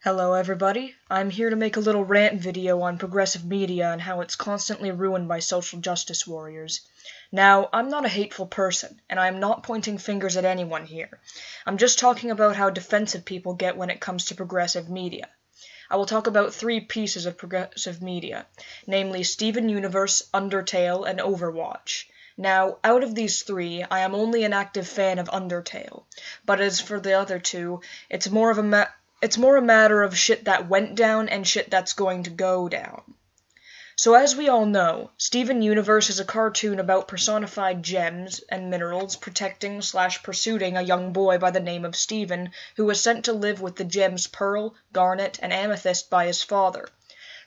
Hello everybody, I'm here to make a little rant video on progressive media and how it's constantly ruined by social justice warriors. Now, I'm not a hateful person, and I am not pointing fingers at anyone here. I'm just talking about how defensive people get when it comes to progressive media. I will talk about three pieces of progressive media, namely Steven Universe, Undertale, and Overwatch. Now, out of these three, I am only an active fan of Undertale, but as for the other two, it's more a matter of shit that went down and shit that's going to go down. So as we all know, Steven Universe is a cartoon about personified gems and minerals protecting/pursuing a young boy by the name of Steven, who was sent to live with the gems Pearl, Garnet, and Amethyst by his father.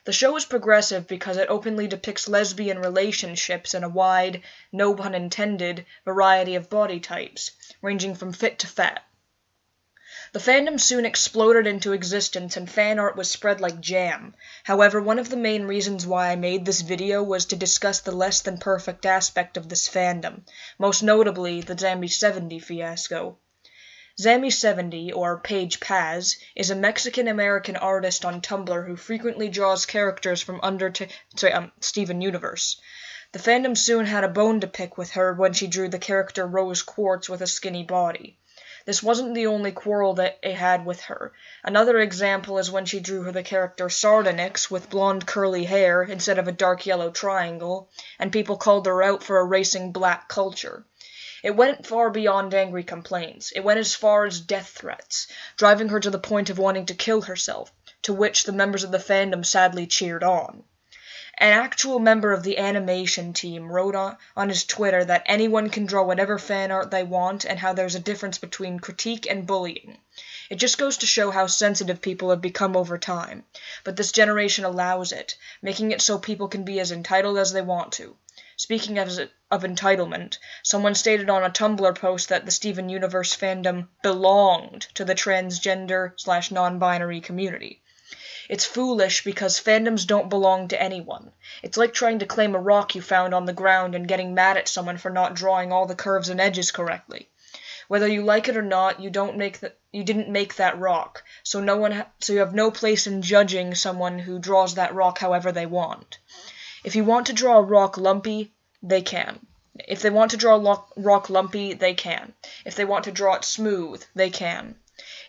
The show is progressive because it openly depicts lesbian relationships in a wide, no pun intended, variety of body types, ranging from fit to fat. The fandom soon exploded into existence and fan art was spread like jam. However, one of the main reasons why I made this video was to discuss the less than perfect aspect of this fandom, most notably the Zambi70 fiasco. Zambi70, or Paige Paz, is a Mexican-American artist on Tumblr who frequently draws characters from Steven Universe. The fandom soon had a bone to pick with her when she drew the character Rose Quartz with a skinny body. This wasn't the only quarrel that it had with her. Another example is when she drew her the character Sardonyx with blonde curly hair instead of a dark yellow triangle, and people called her out for erasing black culture. It went far beyond angry complaints. It went as far as death threats, driving her to the point of wanting to kill herself, to which the members of the fandom sadly cheered on. An actual member of the animation team wrote on his Twitter that anyone can draw whatever fan art they want and how there's a difference between critique and bullying. It just goes to show how sensitive people have become over time, but this generation allows it, making it so people can be as entitled as they want to. Speaking of entitlement, someone stated on a Tumblr post that the Steven Universe fandom belonged to the transgender/non-binary community. It's foolish because fandoms don't belong to anyone. It's like trying to claim a rock you found on the ground and getting mad at someone for not drawing all the curves and edges correctly. Whether you like it or not, you didn't make that rock, so you have no place in judging someone who draws that rock however they want. If you want to draw a rock lumpy, they can. If they want to draw a rock lumpy, they can. If they want to draw it smooth, they can.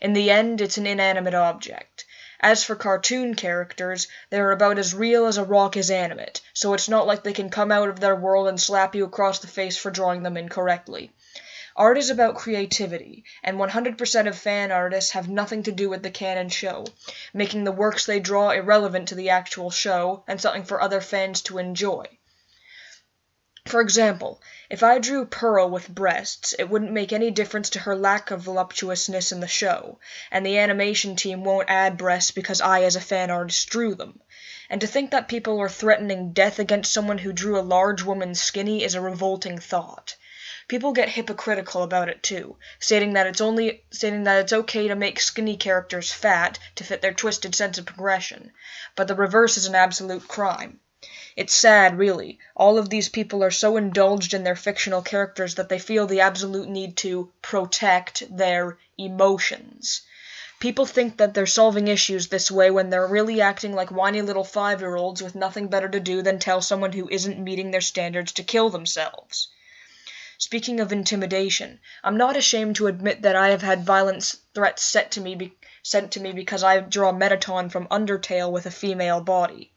In the end, it's an inanimate object. As for cartoon characters, they're about as real as a rock is animate, so it's not like they can come out of their world and slap you across the face for drawing them incorrectly. Art is about creativity, and 100% of fan artists have nothing to do with the canon show, making the works they draw irrelevant to the actual show and something for other fans to enjoy. For example, if I drew Pearl with breasts, it wouldn't make any difference to her lack of voluptuousness in the show, and the animation team won't add breasts because I as a fan artist drew them. And to think that people are threatening death against someone who drew a large woman skinny is a revolting thought. People get hypocritical about it too, stating that it's okay to make skinny characters fat to fit their twisted sense of progression, but the reverse is an absolute crime. It's sad, really. All of these people are so indulged in their fictional characters that they feel the absolute need to protect their emotions. People think that they're solving issues this way when they're really acting like whiny little 5-year-olds with nothing better to do than tell someone who isn't meeting their standards to kill themselves. Speaking of intimidation, I'm not ashamed to admit that I have had violent threats sent to me because I draw Metaton from Undertale with a female body.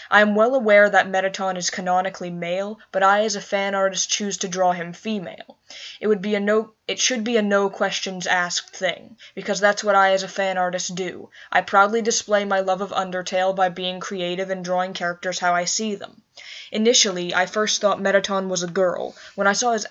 I am well aware that Metaton is canonically male, but I as a fan artist choose to draw him female. It should be a no questions asked thing, because that's what I as a fan artist do. I proudly display my love of Undertale by being creative and drawing characters how I see them. Initially, I first thought Metaton was a girl. When I saw his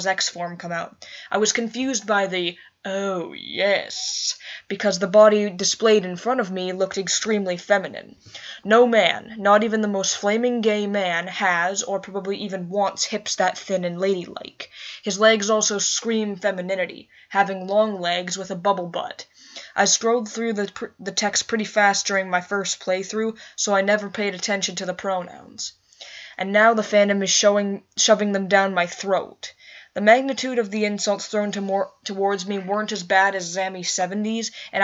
X form come out, I was confused by the "oh yes," because the body displayed in front of me looked extremely feminine. No man, not even the most flaming gay man, has, or probably even wants, hips that thin and ladylike. His legs also scream femininity, having long legs with a bubble butt. I scrolled through the text pretty fast during my first playthrough, so I never paid attention to the pronouns. And now the fandom is shoving them down my throat. The magnitude of the insults thrown towards me weren't as bad as Zammy's 70s, and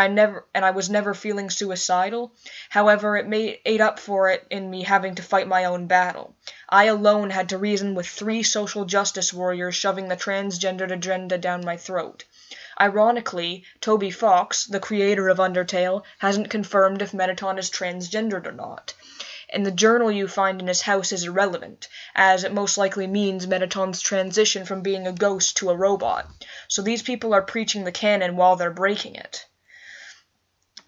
I was never feeling suicidal. However, it ate up for it in me having to fight my own battle. I alone had to reason with 3 social justice warriors shoving the transgendered agenda down my throat. Ironically, Toby Fox, the creator of Undertale, hasn't confirmed if Mettaton is transgendered or not. And the journal you find in his house is irrelevant, as it most likely means Mettaton's transition from being a ghost to a robot. So these people are preaching the canon while they're breaking it.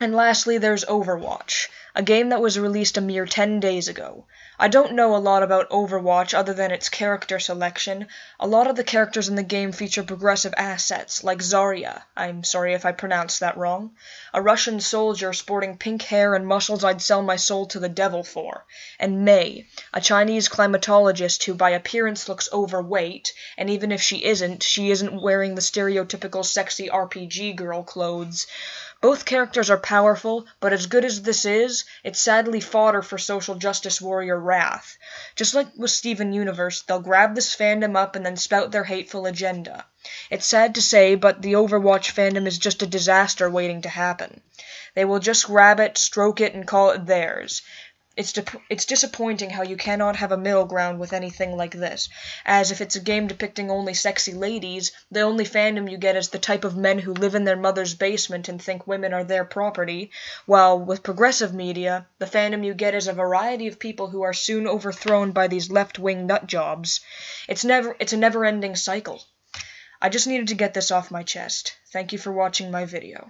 And lastly, there's Overwatch, a game that was released a mere 10 days ago. I don't know a lot about Overwatch other than its character selection. A lot of the characters in the game feature progressive assets, like Zarya, I'm sorry if I pronounced that wrong, a Russian soldier sporting pink hair and muscles I'd sell my soul to the devil for, and Mei, a Chinese climatologist who by appearance looks overweight, and even if she isn't wearing the stereotypical sexy RPG girl clothes. Both characters are powerful, but as good as this is, it's sadly fodder for social justice warrior wrath. Just like with Steven Universe, they'll grab this fandom up and then spout their hateful agenda. It's sad to say, but the Overwatch fandom is just a disaster waiting to happen. They will just grab it, stroke it, and call it theirs. It's disappointing how you cannot have a middle ground with anything like this, as if it's a game depicting only sexy ladies, the only fandom you get is the type of men who live in their mother's basement and think women are their property, while with progressive media, the fandom you get is a variety of people who are soon overthrown by these left-wing nutjobs. It's a never-ending cycle. I just needed to get this off my chest. Thank you for watching my video.